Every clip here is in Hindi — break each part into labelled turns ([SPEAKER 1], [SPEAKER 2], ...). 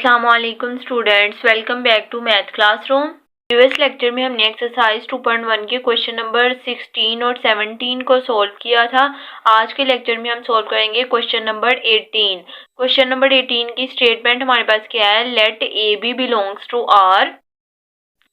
[SPEAKER 1] अस्सलामुअलैकुम students, welcome back to math classroom. Previous lecture में हमने एक्सरसाइज 2.1 के क्वेश्चन नंबर 16 और 17 को सॉल्व किया था। आज के लेक्चर में हम सॉल्व करेंगे क्वेश्चन नंबर 18। क्वेश्चन नंबर 18 की स्टेटमेंट हमारे पास क्या है, let A B belongs to R.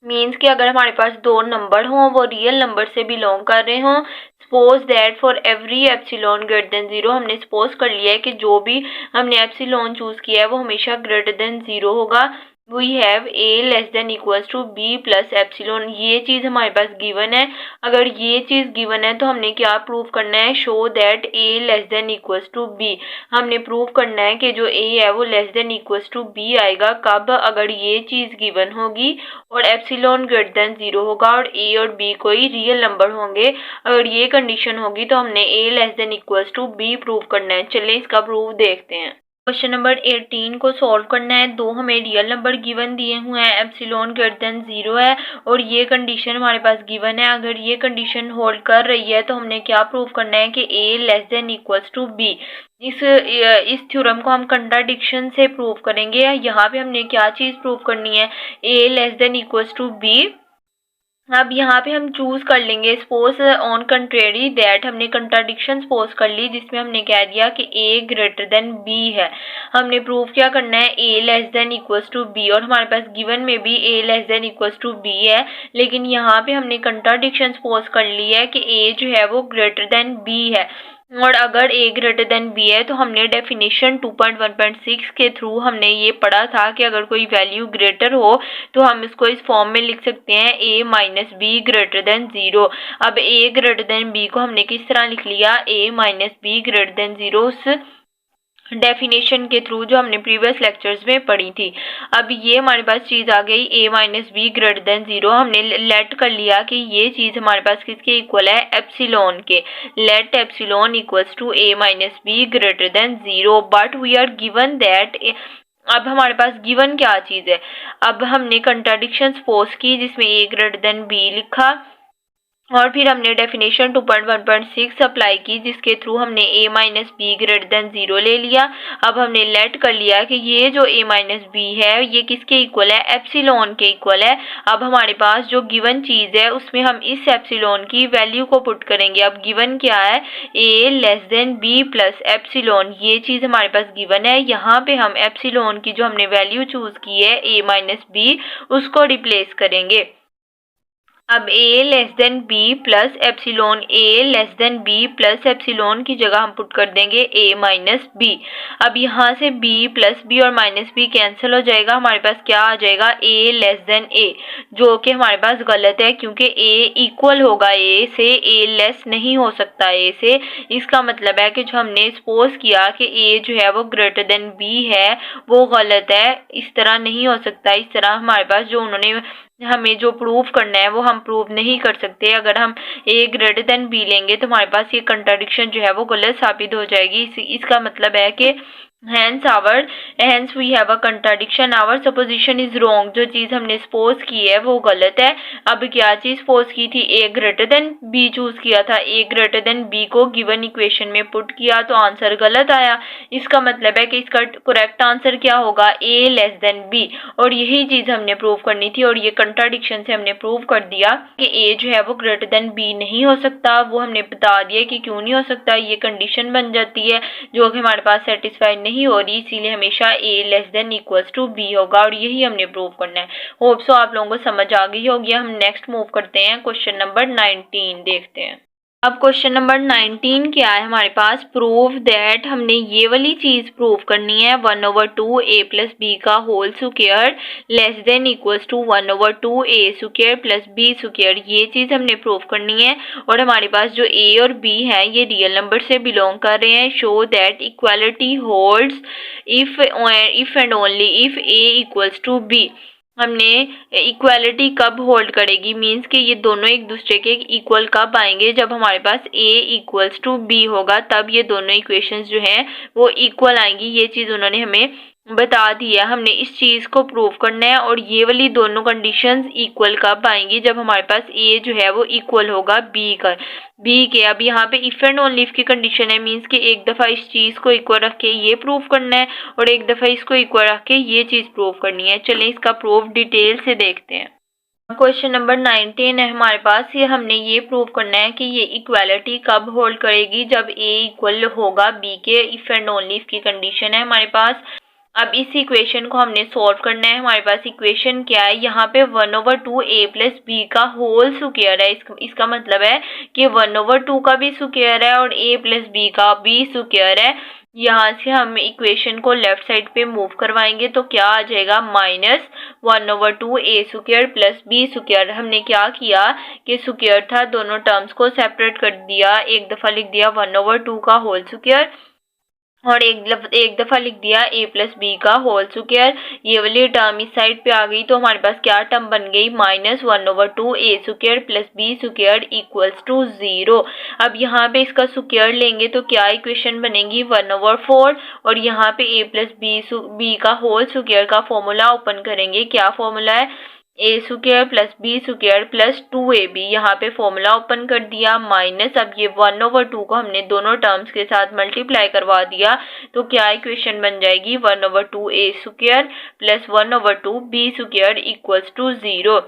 [SPEAKER 1] Means कि अगर हमारे पास दो नंबर हों, वो रियल नंबर से बिलोंग कर रहे हों। Suppose that for every epsilon greater than zero, हमने सपोज कर लिया है कि जो भी हमने एप्सिलॉन चूज किया है वो हमेशा ग्रेटर देन जीरो होगा। We have A less than equals to B plus epsilon, ये चीज़ हमारे पास गिवन है। अगर ये चीज़ गिवन है तो हमने क्या प्रूव करना है, show that A less than equals to B. हमने प्रूव करना है कि जो ए है वो less than equals to B आएगा कब, अगर ये चीज़ गिवन होगी और एप्सिलॉन ग्रेटर देन जीरो होगा और ए और बी कोई रियल नंबर होंगे। अगर ये कंडीशन होगी तो हमने a less than equals to b prove करना है। चलिए इसका प्रूफ देखते हैं। क्वेश्चन नंबर 18 को सॉल्व करना है। दो हमें रियल नंबर गिवन दिए हुए हैं, एप्सिलॉन ग्रेटर देन जीरो है और ये कंडीशन हमारे पास गिवन है। अगर ये कंडीशन होल्ड कर रही है तो हमने क्या प्रूव करना है कि a less than equals to b. इस थ्योरम को हम कंट्राडिक्शन से प्रूव करेंगे। यहाँ पे हमने क्या चीज़ प्रूव करनी है, a less than equals to b. अब यहाँ पे हम चूज कर लेंगे सपोज ऑन कंट्रेरी दैट, हमने कंट्राडिक्शन सपोज कर ली जिसमें हमने कह दिया कि ए ग्रेटर देन बी है। हमने प्रूफ क्या करना है, a less than equals to b, और हमारे पास गिवन में भी a less than equals to b है। लेकिन यहाँ पे हमने कंट्राडिक्शन सपोज कर ली है कि ए जो है वो ग्रेटर देन बी है। और अगर ए ग्रेटर देन बी है तो हमने डेफिनेशन 2.1.6 के थ्रू हमने ये पढ़ा था कि अगर कोई वैल्यू ग्रेटर हो तो हम इसको इस फॉर्म में लिख सकते हैं, a minus B greater than zero. अब ए ग्रेटर देन बी को हमने किस तरह लिख लिया, a minus B greater than zero, उस डेफिनेशन के थ्रू जो हमने प्रीवियस लेक्चर्स में पढ़ी थी। अब ये हमारे पास चीज़ आ गई a minus B greater than zero. हमने लेट कर लिया कि ये चीज़ हमारे पास किसके इक्वल है, एप्सिलॉन के। Let epsilon equals to A minus B greater than zero, but we are given that. अब हमारे पास गिवन क्या चीज़ है, अब हमने कंट्राडिक्शन सपोज की जिसमें ए ग्रेटर देन बी लिखा और फिर हमने डेफिनेशन 2.1.6 अप्लाई की जिसके थ्रू हमने a minus B greater than zero ले लिया। अब हमने लेट कर लिया कि ये जो ए माइनस बी है ये किसके इक्वल है, एप्सिलॉन के इक्वल है। अब हमारे पास जो गिवन चीज़ है उसमें हम इस एप्सिलॉन की वैल्यू को पुट करेंगे। अब गिवन क्या है, a less than b plus epsilon, ये चीज़ हमारे पास गिवन है। यहाँ पे हम एप्सिलॉन की जो हमने वैल्यू चूज़ की है ए माइनस बी, उसको रिप्लेस करेंगे। अब a less than b plus epsilon, a less than b plus epsilon की जगह हम पुट कर देंगे ए माइनस बी। अब यहाँ से बी प्लस बी और माइनस बी कैंसिल हो जाएगा, हमारे पास क्या आ जाएगा, ए लेस देन ए, जो कि हमारे पास गलत है क्योंकि ए इक्वल होगा ए से, ए लेस नहीं हो सकता ए से। इसका मतलब है कि जो हमने सपोज किया कि ए जो है वो ग्रेटर देन बी है वो गलत है, इस तरह नहीं हो सकता। इस तरह हमारे पास जो उन्होंने हमें जो प्रूव करना है वो हम प्रूव नहीं कर सकते। अगर हम ए ग्रेटर देन बी लेंगे तो हमारे पास ये कंट्राडिक्शन जो है वो गलत साबित हो जाएगी। इसका मतलब है कि hence we have a contradiction, our supposition is wrong। जो चीज़ हमने सपोज की है वो गलत है। अब क्या चीज़ सपोज की थी, ए ग्रेटर देन बी चूज किया था, ए ग्रेटर देन बी को गिवन इक्वेशन में पुट किया तो आंसर गलत आया। इसका मतलब है कि इसका करेक्ट आंसर क्या होगा, ए लेस देन बी, और यही चीज़ हमने प्रूव करनी थी। और ये कंट्राडिक्शन से हमने प्रूव कर दिया कि ए जो है वो ग्रेटर देन बी नहीं हो सकता। वो हमने बता दिया कि क्यों नहीं हो सकता, ये कंडीशन बन जाती है जो कि हमारे पास सेटिस्फाइड नहीं हो रही, इसीलिए हमेशा a less than equals to b होगा और यही हमने प्रूव करना है। होप सो आप लोगों को समझ आ गई होगी। हम नेक्स्ट मूव करते हैं, क्वेश्चन नंबर 19 देखते हैं। अब क्वेश्चन नंबर 19 क्या है हमारे पास, प्रूव दैट, हमने ये वाली चीज प्रूव करनी है 1/2 ए प्लस बी का whole square less than equals to 1/2 A square plus B square, ये चीज हमने प्रूव करनी है। और हमारे पास जो ए और बी है ये रियल नंबर से बिलोंग कर रहे हैं। Show that equality holds if and only if A equals to B. हमने इक्वालिटी कब होल्ड करेगी, मीन्स कि ये दोनों एक दूसरे के इक्वल कब आएंगे, जब हमारे पास a इक्वल्स टू बी होगा, तब ये दोनों इक्वेशंस जो हैं वो इक्वल आएंगी। ये चीज़ उन्होंने हमें बता दिया हमने इस चीज़ को प्रूव करना है। और ये वाली दोनों कंडीशंस इक्वल कब आएंगी, जब हमारे पास ए जो है वो इक्वल होगा बी के। अब यहाँ पे इफ एंड ओनली इफ की कंडीशन है, मीन्स कि एक दफ़ा इस चीज़ को इक्वल रख के ये प्रूव करना है और एक दफ़ा इसको इक्वल रख के ये चीज़ प्रूव करनी है। चलिए इसका प्रूफ डिटेल से देखते हैं। क्वेश्चन नंबर 19 है हमारे पास। ये हमने ये प्रूव करना है कि ये इक्वालिटी कब होल्ड करेगी, जब ए इक्वल होगा बी के। इफ एंड ओनली इफ की कंडीशन है हमारे पास। अब इस इक्वेशन को हमने सॉल्व करना है। हमारे पास इक्वेशन क्या है, यहाँ पे 1/2 a प्लस बी का होल स्क्वायर है। इसका मतलब है कि 1/2 का भी स्क्वायर है और a प्लस बी का भी स्क्वायर है। यहाँ से हम इक्वेशन को लेफ्ट साइड पे मूव करवाएंगे तो क्या आ जाएगा, -1/2 a square plus B square. हमने क्या किया कि स्क्वायर था, दोनों टर्म्स को सेपरेट कर दिया। एक दफ़ा लिख दिया 1/2 का होल स्क्वायर और एक दफ़ा लिख दिया a प्लस बी का होल स्क्वायर। ये वाली टर्म इस साइड पे आ गई तो हमारे पास क्या टर्म बन गई, -1/2 a square plus B square equals to 0। अब यहाँ पे इसका स्क्वायर लेंगे तो क्या इक्वेशन बनेगी, 1/4। और यहाँ पे a प्लस बी का होल स्क्वायर का फॉर्मूला ओपन करेंगे। क्या फॉर्मूला है, a square plus B square plus 2ab। यहाँ पे फॉर्मूला ओपन कर दिया माइनस। अब ये 1/2 को हमने दोनों टर्म्स के साथ मल्टीप्लाई करवा दिया तो क्या इक्वेशन बन जाएगी, 1/2 a square plus 1/2 b square equals to 0।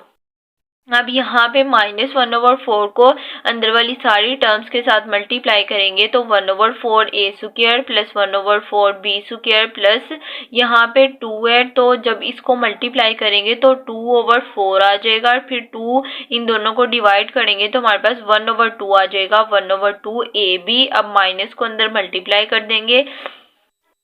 [SPEAKER 1] अब यहाँ पे -1/4 को अंदर वाली सारी टर्म्स के साथ मल्टीप्लाई करेंगे तो 1/4 a square plus 1/4 b square plus यहाँ पे 2 है तो जब इसको मल्टीप्लाई करेंगे तो 2/4 आ जाएगा। फिर 2 इन दोनों को डिवाइड करेंगे तो हमारे पास 1/2 आ जाएगा, 1/2 ab। अब माइनस को अंदर मल्टीप्लाई कर देंगे,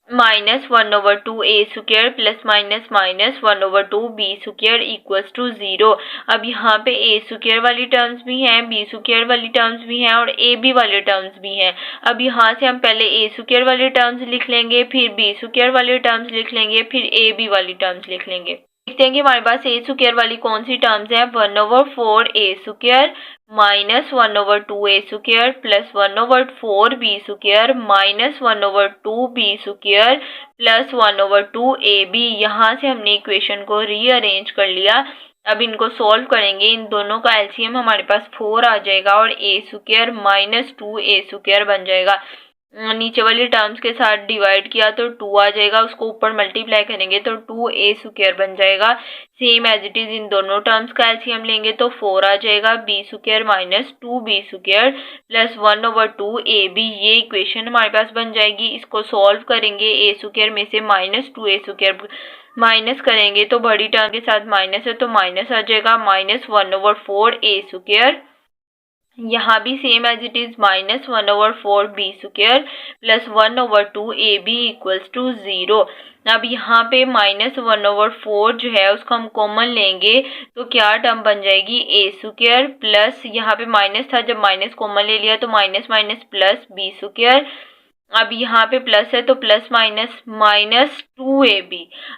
[SPEAKER 1] -1/2 a square plus -1/2 b square equals to 0। अब यहाँ पे a स्क्वायर वाली टर्म्स भी हैं, b स्क्वायर वाली टर्म्स भी हैं और ab वाले टर्म्स भी हैं। अब यहाँ से हम पहले a स्क्वायर वाले टर्म्स लिख लेंगे, फिर b स्क्वायर वाले टर्म्स लिख लेंगे, फिर ab वाली टर्म्स लिख लेंगे। देखते हैं कि हमारे पास a स्क्वायर वाली कौन सी टर्म्स है, 1/4 a square minus 1/2 a square plus 1/4 b square minus 1/2 b square plus 1/2 ab। यहाँ से हमने इक्वेशन को रीअरेंज कर लिया। अब इनको सॉल्व करेंगे, इन दोनों का एलसीएम हमारे पास 4 आ जाएगा और a square minus 2a square बन जाएगा। नीचे वाली टर्म्स के साथ डिवाइड किया तो 2 आ जाएगा, उसको ऊपर मल्टीप्लाई करेंगे तो 2a स्क्वायर बन जाएगा। सेम एज इट इज इन दोनों टर्म्स का एलसीएम लेंगे तो 4 आ जाएगा, b square minus 2b square plus 1/2 ab। ये इक्वेशन हमारे पास बन जाएगी। इसको सॉल्व करेंगे, a स्क्वायर में से -2a स्क्वायर माइनस करेंगे तो बड़ी टर्म के साथ माइनस है तो माइनस आ जाएगा, -1/4 a स्क्वायर। यहाँ भी same as it is -1/4 b square plus 1/2 ab equals to 0। अब यहाँ पे -1/4 जो है उसको हम कॉमन लेंगे तो क्या टर्म बन जाएगी, a स्क्वायर प्लस यहाँ पे माइनस था, जब माइनस कॉमन ले लिया तो minus minus plus b square. अब यहाँ पे प्लस है तो प्लस माइनस 2ab।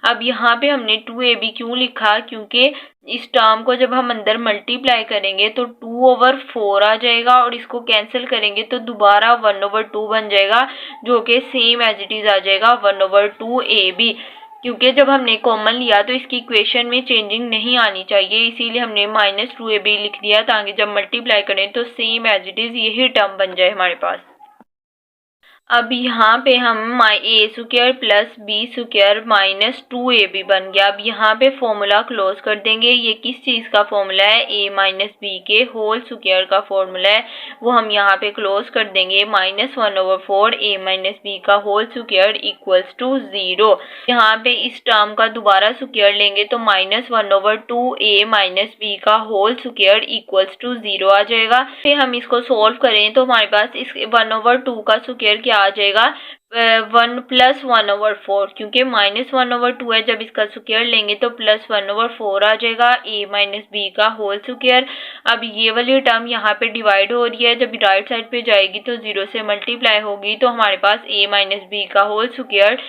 [SPEAKER 1] अब यहाँ पे हमने 2ab क्यों लिखा, क्योंकि इस टर्म को जब हम अंदर मल्टीप्लाई करेंगे तो 2/4 आ जाएगा और इसको कैंसिल करेंगे तो दोबारा 1/2 बन जाएगा जो कि सेम एज इट इज आ जाएगा 1/2 ab। क्योंकि जब हमने कॉमन लिया तो इसकी इक्वेशन में चेंजिंग नहीं आनी चाहिए, इसीलिए हमने -2ab लिख दिया ताकि जब मल्टीप्लाई करें तो सेम एज इट इज यही टर्म बन जाए हमारे पास। अब यहाँ पे हम a square plus b square minus 2ab बन गया। अब यहाँ पे फॉर्मूला क्लोज कर देंगे। ये किस चीज़ का फॉर्मूला है, a माइनस बी के होल स्क्वायर का फॉर्मूला है, वो हम यहाँ पे क्लोज कर देंगे। -1/4 a माइनस बी का होल स्क्वायर इक्वल्स टू 0। यहाँ पे इस टर्म का दोबारा स्क्वायर लेंगे तो -1/2 a माइनस बी का होल स्क्वायर इक्वल्स टू 0 आ जाएगा। फिर हम इसको सॉल्व करें तो हमारे पास इस 1/2 का स्क्वायर क्या आ जाएगा, 1 प्लस 1/4, क्योंकि -1/2 है, जब इसका स्क्वायर लेंगे तो प्लस 1/4 आ जाएगा, a माइनस बी का होल स्क्वायर। अब ये वाली टर्म यहाँ पे डिवाइड हो रही है, जब राइट साइड पे जाएगी तो 0 से मल्टीप्लाई होगी तो हमारे पास a माइनस बी का होल स्क्वायर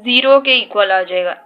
[SPEAKER 1] 0 के इक्वल आ जाएगा।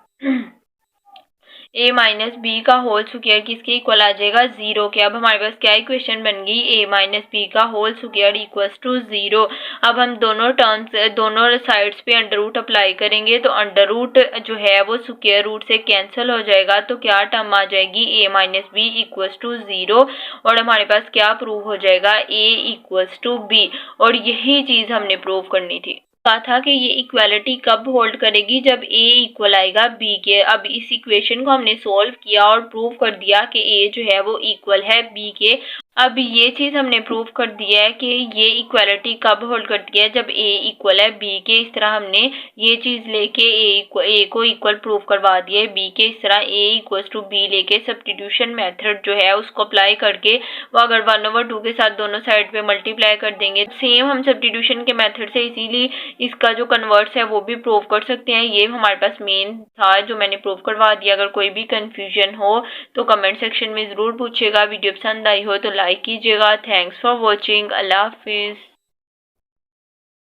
[SPEAKER 1] a माइनस बी का होल स्क्वायर किसके इक्वल आ जाएगा, 0 के। अब हमारे पास क्या इक्वेशन बन गई, a माइनस बी का होल स्क्वायर इक्वल्स टू 0। अब हम दोनों टर्म्स दोनों साइड्स पे अंडर रूट अप्लाई करेंगे तो अंडर रूट जो है वो स्क्वायर रूट से कैंसिल हो जाएगा, तो क्या टर्म आ जाएगी, a minus B equals to 0। और हमारे पास क्या प्रूव हो जाएगा, a इक्वल्स टू b। और यही चीज हमने प्रूव करनी थी। कहा था कि ये इक्वालिटी कब होल्ड करेगी, जब a इक्वल आएगा b के। अब इस इक्वेशन को हमने सोल्व किया और प्रूव कर दिया कि a जो है वो इक्वल है b के। अब ये चीज हमने प्रूव कर दिया है कि ये इक्वालिटी कब होल्ड करती है, जब a इक्वल है b के। इस तरह हमने ये चीज लेके a को इक्वल प्रूव करवा दिया है b के। इस तरह a इक्वल्स टू b लेके सब्स्टिट्यूशन मेथड जो है उसको अप्लाई करके वो अगर 1/2 के साथ दोनों साइड पे मल्टीप्लाई कर देंगे, सेम हम सब्स्टिट्यूशन के मेथड से इजीली इसका जो कन्वर्ट्स है वो भी प्रूव कर सकते हैं। ये हमारे पास मेन था जो मैंने प्रूव करवा दिया। अगर कोई भी कंफ्यूजन हो तो कमेंट सेक्शन में ज़रूर पूछेगा। वीडियो पसंद आई हो तो लाइक कीजिएगा। Thanks for watching. अल्लाह हाफिज़।